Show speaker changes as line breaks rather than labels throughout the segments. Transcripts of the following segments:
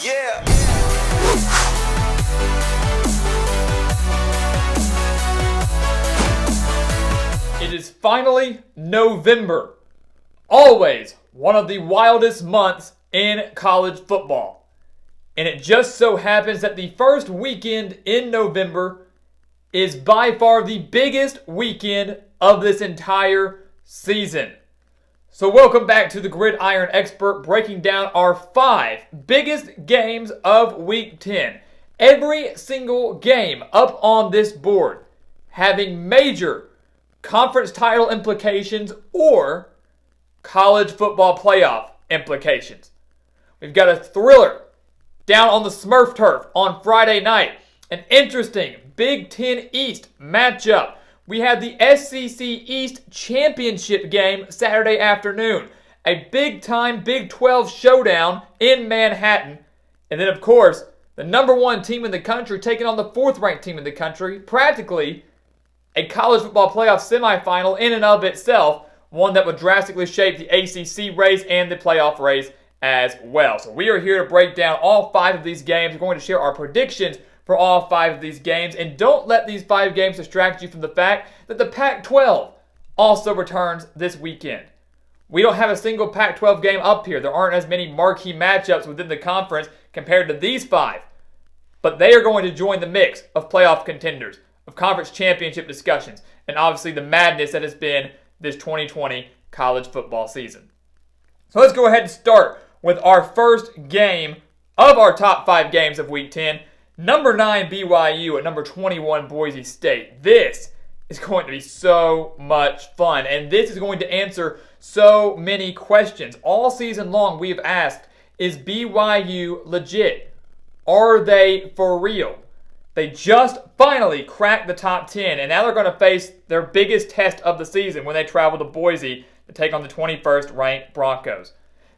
Yeah.
It is finally November. Always one of the wildest months in college football. And it just so happens that the first weekend in November is by far the biggest weekend of this entire season. So welcome back to the Gridiron Expert, breaking down our 5 biggest games of Week 10. Every single game up on this board having major conference title implications or college football playoff implications. We've got a thriller down on the Smurf turf on Friday night. An interesting Big Ten East matchup. We had the SEC East Championship game Saturday afternoon. A big-time Big 12 showdown in Manhattan. And then, of course, the number 1 team in the country taking on the 4th-ranked team in the country. Practically a college football playoff semifinal in and of itself. One that would drastically shape the ACC race and the playoff race as well. So we are here to break down all 5 of these games. We're going to share our predictions for all 5 of these games. And don't let these 5 games distract you from the fact that the Pac-12 also returns this weekend. We don't have a single Pac-12 game up here. There aren't as many marquee matchups within the conference compared to these 5. But they are going to join the mix of playoff contenders, of conference championship discussions, and obviously the madness that has been this 2020 college football season. So let's go ahead and start with our first game of our top 5 games of Week 10. Number 9 BYU at number 21 Boise State. This is going to be so much fun, and this is going to answer so many questions. All season long we have asked, is BYU legit? Are they for real? They just finally cracked the top 10, and now they're going to face their biggest test of the season when they travel to Boise to take on the 21st ranked Broncos.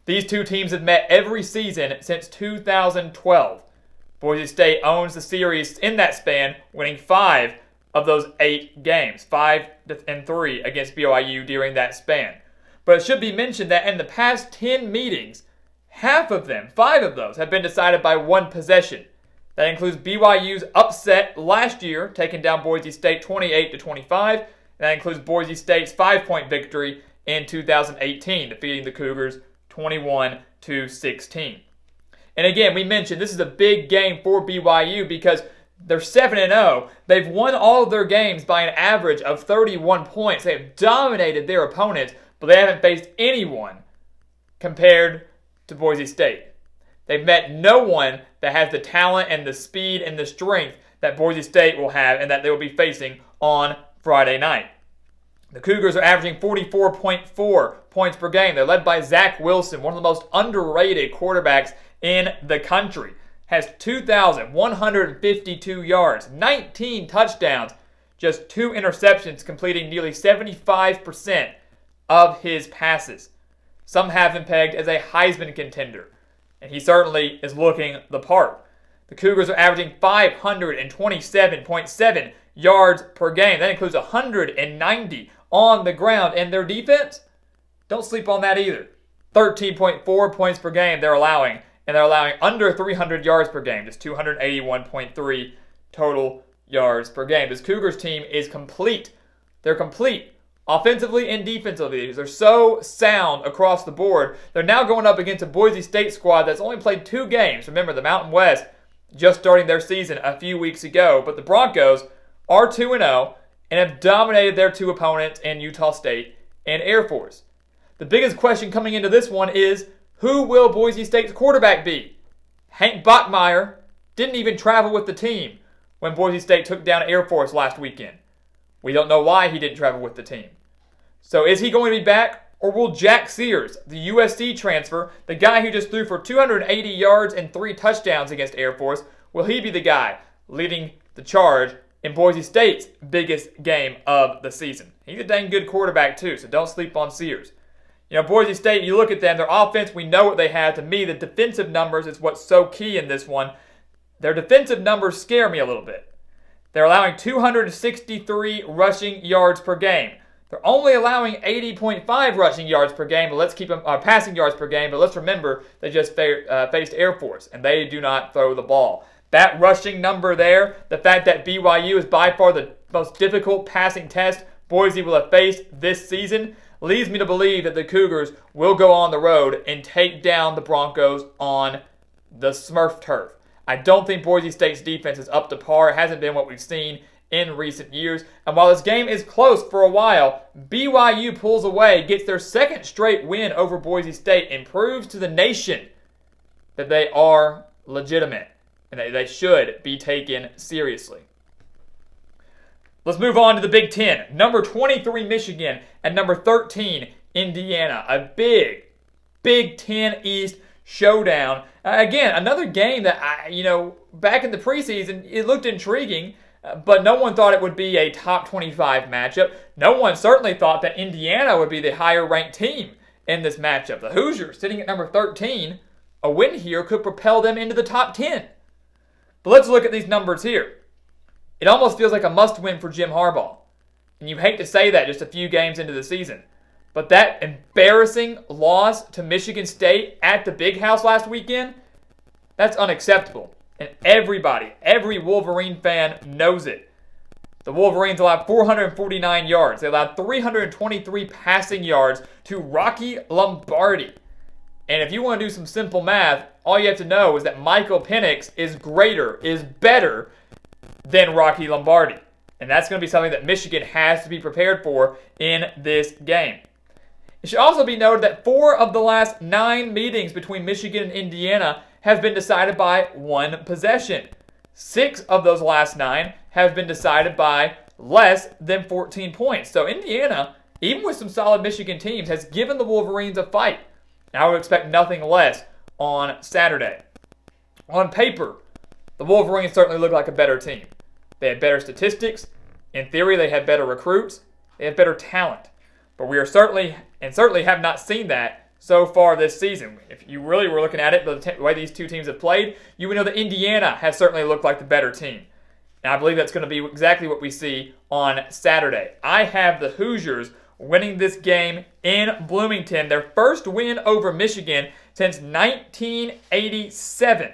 These two teams have met every season since 2012. Boise State owns the series in that span, winning 5 of those 8 games, 5-3 against BYU during that span. But it should be mentioned that in the past 10 meetings, half of them, 5 of those, have been decided by 1 possession. That includes BYU's upset last year, taking down Boise State 28-25. And that includes Boise State's 5-point victory in 2018, defeating the Cougars 21-16. And again, we mentioned this is a big game for BYU because they're 7-0. They've won all of their games by an average of 31 points. They have dominated their opponents, but they haven't faced anyone compared to Boise State. They've met no one that has the talent and the speed and the strength that Boise State will have and that they will be facing on Friday night. The Cougars are averaging 44.4 points per game. They're led by Zach Wilson, one of the most underrated quarterbacks in the country. Has 2,152 yards, 19 touchdowns, just 2 interceptions, completing nearly 75% of his passes. Some have him pegged as a Heisman contender, and he certainly is looking the part. The Cougars are averaging 527.7 yards per game. That includes 190 on the ground, and their defense, don't sleep on that either. 13.4 points per game they're allowing. And they're allowing under 300 yards per game, just 281.3 total yards per game. This Cougars team is complete. They're complete offensively and defensively. They're so sound across the board. They're now going up against a Boise State squad that's only played 2 games. Remember, the Mountain West just starting their season a few weeks ago. But the Broncos are 2-0 and have dominated their 2 opponents in Utah State and Air Force. The biggest question coming into this one is, who will Boise State's quarterback be? Hank Bachmeier didn't even travel with the team when Boise State took down Air Force last weekend. We don't know why he didn't travel with the team. So is he going to be back, or will Jack Sears, the USC transfer, the guy who just threw for 280 yards and 3 touchdowns against Air Force, will he be the guy leading the charge in Boise State's biggest game of the season? He's a dang good quarterback too, so don't sleep on Sears. You know, Boise State, you look at them, their offense, we know what they have. To me, the defensive numbers is what's so key in this one. Their defensive numbers scare me a little bit. They're allowing 263 rushing yards per game. They're only allowing 80.5 rushing yards per game, but let's keep them passing yards per game. But let's remember they just faced Air Force, and they do not throw the ball. That rushing number there, the fact that BYU is by far the most difficult passing test Boise will have faced this season, leads me to believe that the Cougars will go on the road and take down the Broncos on the Smurf turf. I don't think Boise State's defense is up to par. It hasn't been what we've seen in recent years. And while this game is close for a while, BYU pulls away, gets their second straight win over Boise State, and proves to the nation that they are legitimate and that they should be taken seriously. Let's move on to the Big Ten. Number 23, Michigan, and number 13, Indiana. A big Big Ten East showdown. Again, another game that, back in the preseason, it looked intriguing, but no one thought it would be a top 25 matchup. No one certainly thought that Indiana would be the higher-ranked team in this matchup. The Hoosiers, sitting at number 13, a win here could propel them into the top 10. But let's look at these numbers here. It almost feels like a must-win for Jim Harbaugh. And you hate to say that just a few games into the season. But that embarrassing loss to Michigan State at the Big House last weekend, that's unacceptable. And every Wolverine fan knows it. The Wolverines allowed 449 yards. They allowed 323 passing yards to Rocky Lombardi. And if you want to do some simple math, all you have to know is that Michael Penix is better than Rocky Lombardi. And that's going to be something that Michigan has to be prepared for in this game. It should also be noted that 4 of the last 9 meetings between Michigan and Indiana have been decided by one possession. 6 of those last 9 have been decided by less than 14 points. So Indiana, even with some solid Michigan teams, has given the Wolverines a fight. Now I would expect nothing less on Saturday. On paper, the Wolverines certainly look like a better team. They have better statistics. In theory, they have better recruits. They have better talent. But we are certainly have not seen that so far this season. If you really were looking at it, the way these two teams have played, you would know that Indiana has certainly looked like the better team. And I believe that's going to be exactly what we see on Saturday. I have the Hoosiers winning this game in Bloomington, their first win over Michigan since 1987.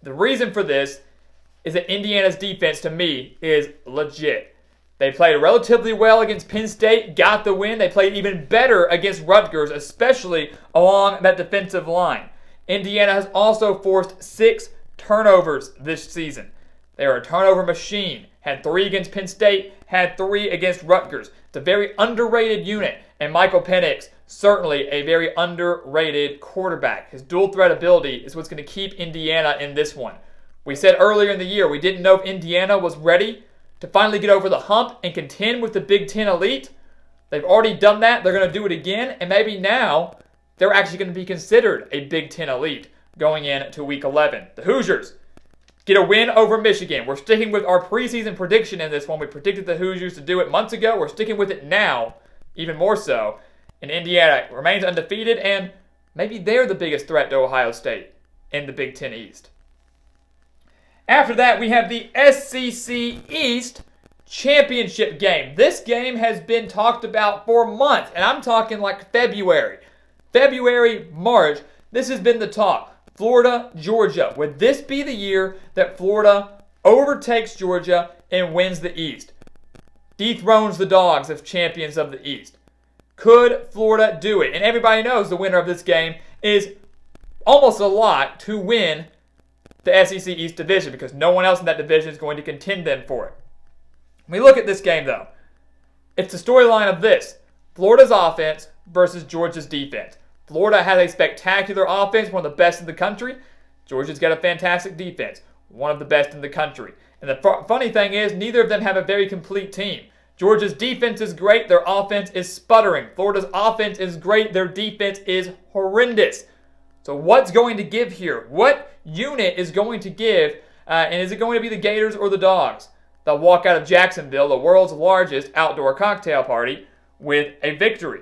The reason for this is that Indiana's defense, to me, is legit. They played relatively well against Penn State, got the win. They played even better against Rutgers, especially along that defensive line. Indiana has also forced 6 turnovers this season. They are a turnover machine. Had 3 against Penn State, had 3 against Rutgers. It's a very underrated unit, and Michael Penix, certainly a very underrated quarterback. His dual threat ability is what's going to keep Indiana in this one. We said earlier in the year we didn't know if Indiana was ready to finally get over the hump and contend with the Big Ten elite. They've already done that. They're going to do it again, and maybe now they're actually going to be considered a Big Ten elite going into Week 11. The Hoosiers get a win over Michigan. We're sticking with our preseason prediction in this one. We predicted the Hoosiers to do it months ago. We're sticking with it now, even more so. And Indiana remains undefeated, and maybe they're the biggest threat to Ohio State in the Big Ten East. After that, we have the SEC East championship game. This game has been talked about for months, and I'm talking like February, March. This has been the talk. Florida, Georgia. Would this be the year that Florida overtakes Georgia and wins the East? Dethrones the Dogs as champions of the East. Could Florida do it? And everybody knows the winner of this game is almost a lot to win the SEC East division because no one else in that division is going to contend them for it. When we look at this game, though, it's the storyline of this. Florida's offense versus Georgia's defense. Florida has a spectacular offense, one of the best in the country. Georgia's got a fantastic defense, one of the best in the country. And the funny thing is, neither of them have a very complete team. Georgia's defense is great, their offense is sputtering. Florida's offense is great, their defense is horrendous. So what's going to give here? What unit is going to give, and is it going to be the Gators or the Dogs? They'll walk out of Jacksonville, the world's largest outdoor cocktail party, with a victory.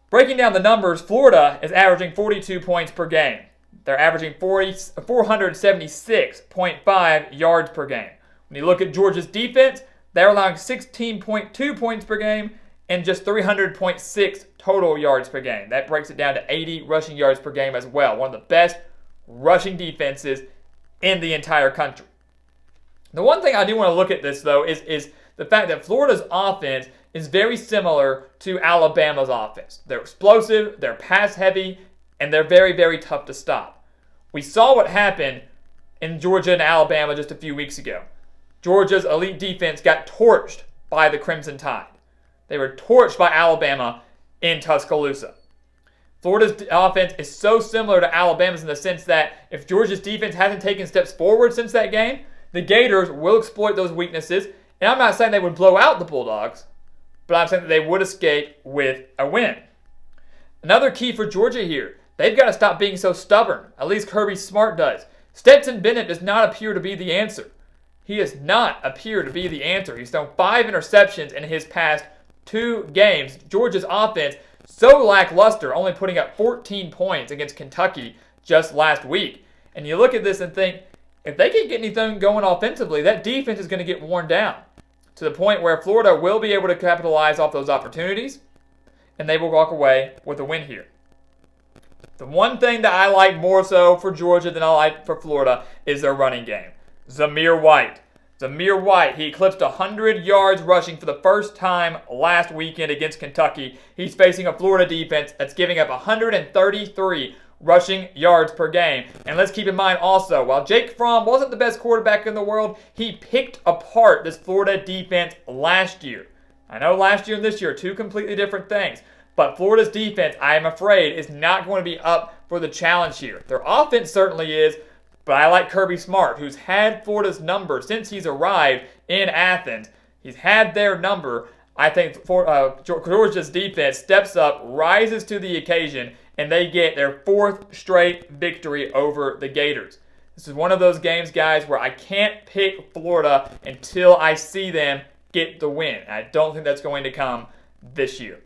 Breaking down the numbers, Florida is averaging 42 points per game. They're averaging 476.5 yards per game. When you look at Georgia's defense, they're allowing 16.2 points per game and just 300.6 total yards per game. That breaks it down to 80 rushing yards per game as well. One of the best rushing defenses in the entire country. The one thing I do want to look at this, though, is the fact that Florida's offense is very similar to Alabama's offense. They're explosive, they're pass-heavy, and they're very, very tough to stop. We saw what happened in Georgia and Alabama just a few weeks ago. Georgia's elite defense got torched by the Crimson Tide. They were torched by Alabama in Tuscaloosa. Florida's offense is so similar to Alabama's in the sense that if Georgia's defense hasn't taken steps forward since that game, the Gators will exploit those weaknesses. And I'm not saying they would blow out the Bulldogs, but I'm saying that they would escape with a win. Another key for Georgia here, they've got to stop being so stubborn. At least Kirby Smart does. Stetson Bennett does not appear to be the answer. He does not appear to be the answer. He's thrown 5 interceptions in his past 2 games. Georgia's offense so lackluster, only putting up 14 points against Kentucky just last week. And you look at this and think, if they can't get anything going offensively, that defense is going to get worn down to the point where Florida will be able to capitalize off those opportunities, and they will walk away with a win here. The one thing that I like more so for Georgia than I like for Florida is their running game. Zamir White. Zamir White, he eclipsed 100 yards rushing for the first time last weekend against Kentucky. He's facing a Florida defense that's giving up 133 rushing yards per game. And let's keep in mind also, while Jake Fromm wasn't the best quarterback in the world, he picked apart this Florida defense last year. I know last year and this year are 2 completely different things, but Florida's defense, I am afraid, is not going to be up for the challenge here. Their offense certainly is, but I like Kirby Smart, who's had Florida's number since he's arrived in Athens. He's had their number. I think Georgia's defense steps up, rises to the occasion, and they get their 4th straight victory over the Gators. This is one of those games, guys, where I can't pick Florida until I see them get the win. I don't think that's going to come this year.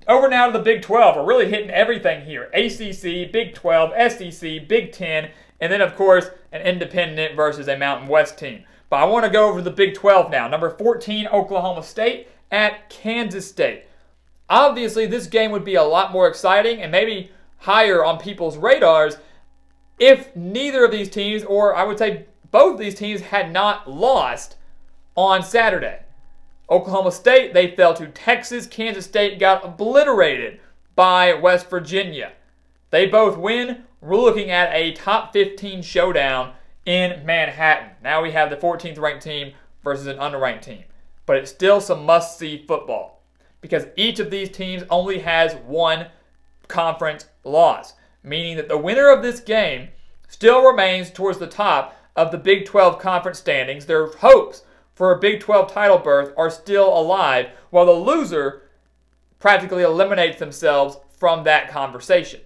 Over now to the Big 12. We're really hitting everything here. ACC, Big 12, SEC, Big 10, and then, of course, an independent versus a Mountain West team. But I want to go over the Big 12 now. Number 14, Oklahoma State at Kansas State. Obviously, this game would be a lot more exciting and maybe higher on people's radars if neither of these teams, or I would say both of these teams, had not lost on Saturday. Oklahoma State, they fell to Texas. Kansas State got obliterated by West Virginia. They both win. We're looking at a top 15 showdown in Manhattan. Now we have the 14th ranked team versus an unranked team. But it's still some must-see football because each of these teams only has 1 conference loss, meaning that the winner of this game still remains towards the top of the Big 12 conference standings. Their hopes for a Big 12 title berth are still alive, while the loser practically eliminates themselves from that conversation.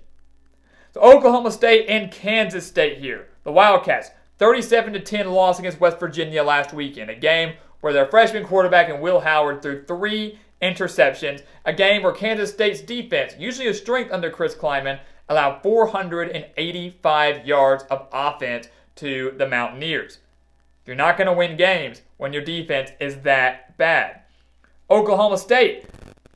So Oklahoma State and Kansas State here. The Wildcats, 37-10 loss against West Virginia last weekend, a game where their freshman quarterback and Will Howard threw 3 interceptions, a game where Kansas State's defense, usually a strength under Chris Kleiman, allowed 485 yards of offense to the Mountaineers. You're not going to win games when your defense is that bad. Oklahoma State,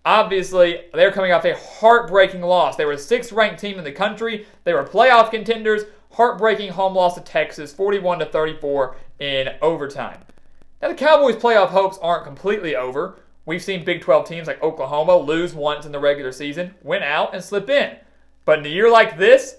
obviously, they're coming off a heartbreaking loss. They were the 6th ranked team in the country. They were playoff contenders. Heartbreaking home loss to Texas, 41-34 in overtime. Now, the Cowboys' playoff hopes aren't completely over. We've seen Big 12 teams like Oklahoma lose once in the regular season, win out, and slip in. But in a year like this,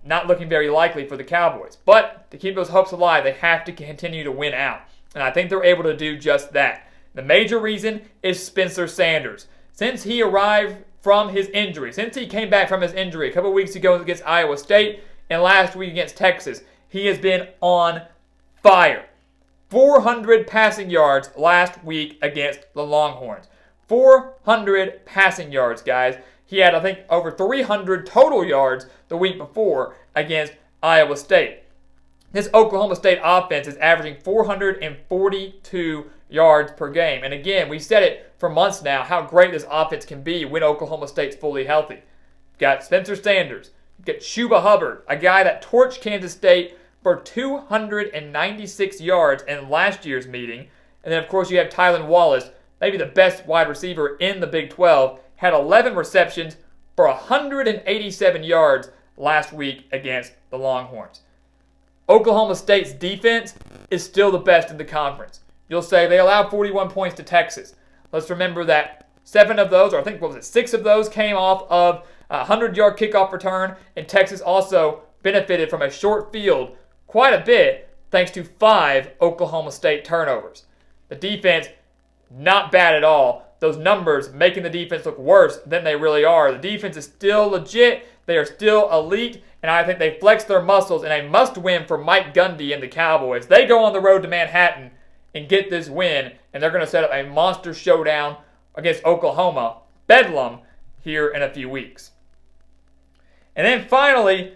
not looking very likely for the Cowboys. But to keep those hopes alive, they have to continue to win out. And I think they're able to do just that. The major reason is Spencer Sanders. Since he arrived from his injury, since he came back from his injury a couple weeks ago against Iowa State and last week against Texas, he has been on fire. 400 passing yards last week against the Longhorns. 400 passing yards, guys. He had, I think, over 300 total yards the week before against Iowa State. This Oklahoma State offense is averaging 442 yards per game. And again, we said it for months now, how great this offense can be when Oklahoma State's fully healthy. You've got Spencer Sanders. You've got Chuba Hubbard, a guy that torched Kansas State for 296 yards in last year's meeting. And then, of course, you have Tylan Wallace, maybe the best wide receiver in the Big 12, had 11 receptions for 187 yards last week against the Longhorns. Oklahoma State's defense is still the best in the conference. You'll say they allowed 41 points to Texas. Let's remember that 7 of those, or I think 6 of those came off of a 100-yard kickoff return, and Texas also benefited from a short field quite a bit thanks to 5 Oklahoma State turnovers. The defense, not bad at all. Those numbers making the defense look worse than they really are. The defense is still legit. They are still elite, and I think they flex their muscles in a must-win for Mike Gundy and the Cowboys. They go on the road to Manhattan and get this win, and they're going to set up a monster showdown against Oklahoma, Bedlam, here in a few weeks. And then finally,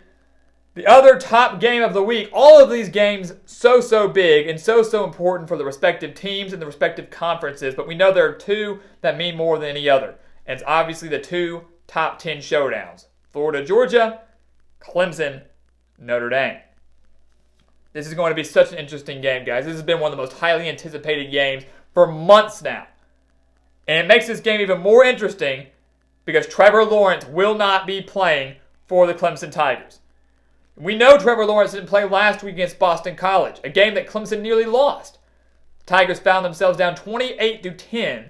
the other top game of the week. All of these games so big and so important for the respective teams and the respective conferences, but we know there are 2 that mean more than any other. And it's obviously the 2 top 10 showdowns. Florida, Georgia, Clemson, Notre Dame. This is going to be such an interesting game, guys. This has been one of the most highly anticipated games for months now. And it makes this game even more interesting because Trevor Lawrence will not be playing for the Clemson Tigers. We know Trevor Lawrence didn't play last week against Boston College, a game that Clemson nearly lost. The Tigers found themselves down 28-10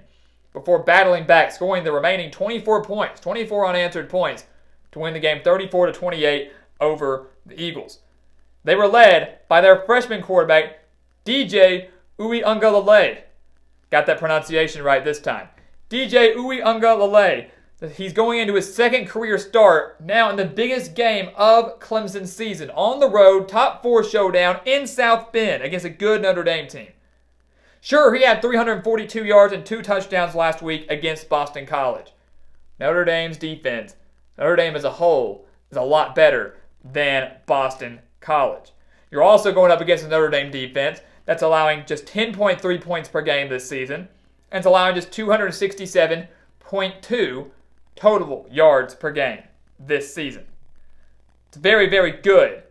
before battling back, scoring the remaining 24 points, 24 unanswered points, to win the game 34-28 over the Eagles. They were led by their freshman quarterback, DJ Uiagalelei. Got that pronunciation right this time. DJ Uiagalelei. He's going into his second career start now in the biggest game of Clemson's season. On the road, top 4 showdown in South Bend against a good Notre Dame team. Sure, he had 342 yards and 2 touchdowns last week against Boston College. Notre Dame's defense, Notre Dame as a whole, is a lot better than Boston College. You're also going up against a Notre Dame defense that's allowing just 10.3 points per game this season, and it's allowing just 267.2 total yards per game this season. It's very good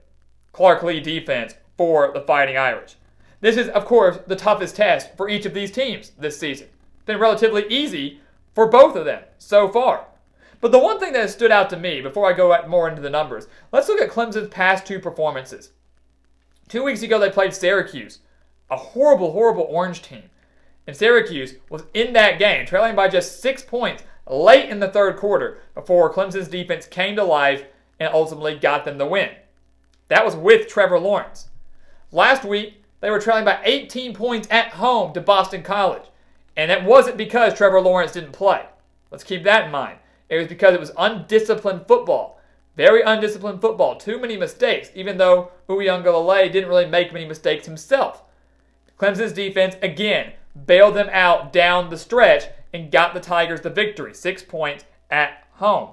Clark Lee defense for the Fighting Irish. This is, of course, the toughest test for each of these teams this season. It's been relatively easy for both of them so far. But the one thing that has stood out to me, before I go more into the numbers, let's look at Clemson's past 2 performances. 2 weeks ago, they played Syracuse, a horrible orange team. And Syracuse was in that game, trailing by just 6 points late in the third quarter before Clemson's defense came to life and ultimately got them the win. That was with Trevor Lawrence. Last week, they were trailing by 18 points at home to Boston College. And it wasn't because Trevor Lawrence didn't play. Let's keep that in mind. It was because it was undisciplined football. Very undisciplined football. Too many mistakes, even though Uiagalelei didn't really make many mistakes himself. Clemson's defense, again, bailed them out down the stretch and got the Tigers the victory. 6 points at home.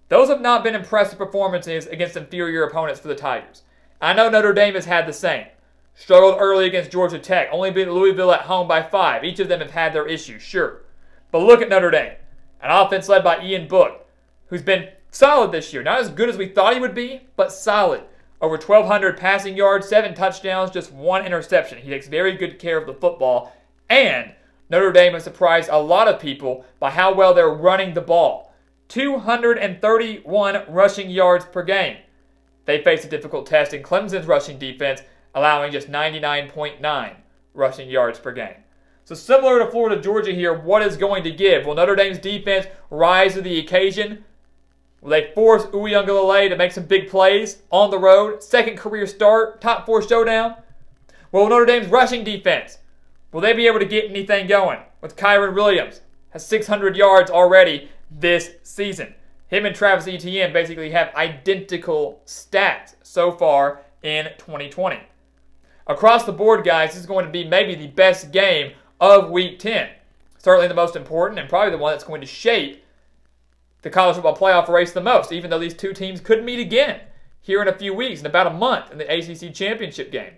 Those have not been impressive performances against inferior opponents for the Tigers. I know Notre Dame has had the same. Struggled early against Georgia Tech. Only beat Louisville at home by 5. Each of them have had their issues, sure. But look at Notre Dame. An offense led by Ian Book, who's been solid this year. Not as good as we thought he would be, but solid. Over 1,200 passing yards, 7 touchdowns, just 1 interception. He takes very good care of the football. And Notre Dame has surprised a lot of people by how well they're running the ball. 231 rushing yards per game. They face a difficult test in Clemson's rushing defense, allowing just 99.9 rushing yards per game. So similar to Florida, Georgia here, what is going to give? Will Notre Dame's defense rise to the occasion? Will they force Uiagalelei to make some big plays on the road? Second career start, top 4 showdown? Will Notre Dame's rushing defense, will they be able to get anything going? With Kyron Williams, has 600 yards already this season. Him and Travis Etienne basically have identical stats so far in 2020. Across the board, guys, this is going to be maybe the best game of Week 10. Certainly the most important and probably the one that's going to shape the college football playoff race the most, even though these 2 teams could meet again here in a few weeks, in about a month, in the ACC championship game.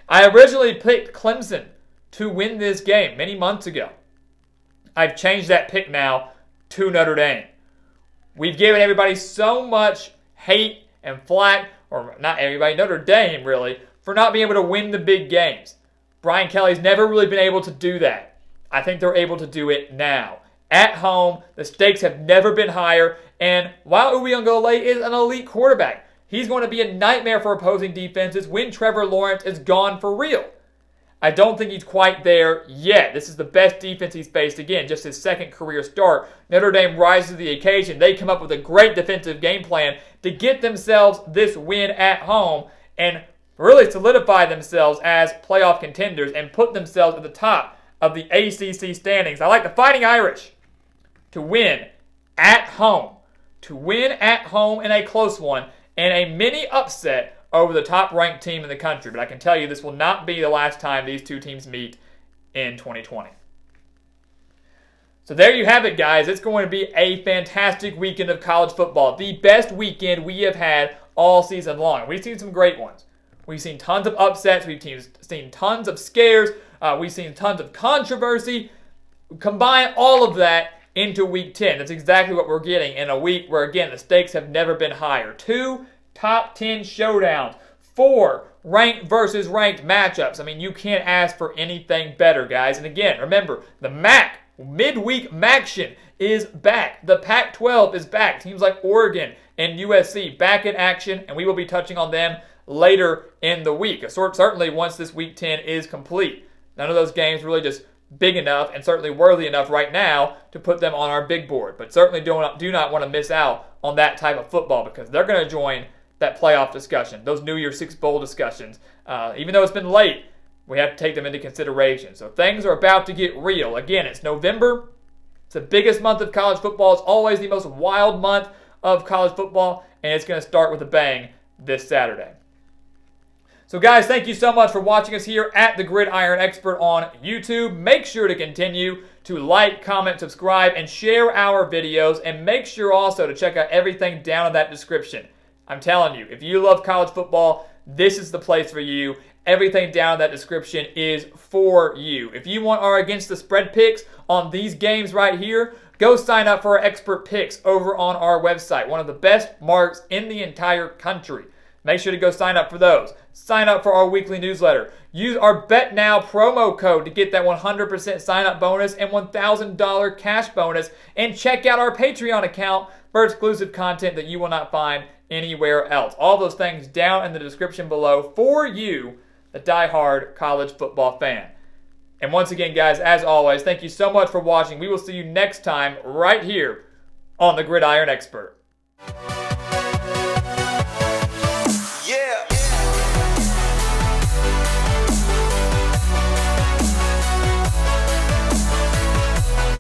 I originally picked Clemson to win this game many months ago. I've changed that pick now to Notre Dame. We've given everybody so much hate and flack, or not everybody, Notre Dame really, for not being able to win the big games. Brian Kelly's never really been able to do that. I think they're able to do it now. At home, the stakes have never been higher, and while Uiagalelei is an elite quarterback, he's going to be a nightmare for opposing defenses when Trevor Lawrence is gone for real. I don't think he's quite there yet. This is the best defense he's faced, again, just his second career start. Notre Dame rises to the occasion. They come up with a great defensive game plan to get themselves this win at home and really solidify themselves as playoff contenders and put themselves at the top of the ACC standings. I like the Fighting Irish to win at home. To win at home in a close one and a mini upset over the top-ranked team in the country. But I can tell you this will not be the last time these two teams meet in 2020. So there you have it, guys. It's going to be a fantastic weekend of college football. The best weekend we have had all season long. We've seen some great ones. We've seen tons of upsets. We've seen tons of scares. We've seen tons of controversy. Combine all of that into Week 10. That's exactly what we're getting in a week where, again, the stakes have never been higher. 2 top 10 showdowns. 4 ranked versus ranked matchups. I mean, you can't ask for anything better, guys. And again, remember, the MAC, midweek MACtion, is back. The Pac-12 is back. Teams like Oregon and USC back in action, and we will be touching on them later in the week. Certainly once this Week 10 is complete. None of those games really just big enough and certainly worthy enough right now to put them on our big board. But certainly do not want to miss out on that type of football because they're going to join that playoff discussion, those New Year's Six Bowl discussions. Even though it's been late, we have to take them into consideration. So things are about to get real. Again, it's November. It's the biggest month of college football. It's always the most wild month of college football, and it's going to start with a bang this Saturday. So guys, thank you so much for watching us here at the Gridiron Expert on YouTube. Make sure to continue to like, comment, subscribe, and share our videos. And make sure also to check out everything down in that description. I'm telling you, if you love college football, this is the place for you. Everything down in that description is for you. If you want our Against the Spread picks on these games right here, go sign up for our expert picks over on our website. One of the best marks in the entire country. Make sure to go sign up for those. Sign up for our weekly newsletter. Use our BetNow promo code to get that 100% sign-up bonus and $1,000 cash bonus. And check out our Patreon account for exclusive content that you will not find anywhere else. All those things down in the description below for you, the die-hard college football fan. And once again, guys, as always, thank you so much for watching. We will see you next time right here on the Gridiron Expert.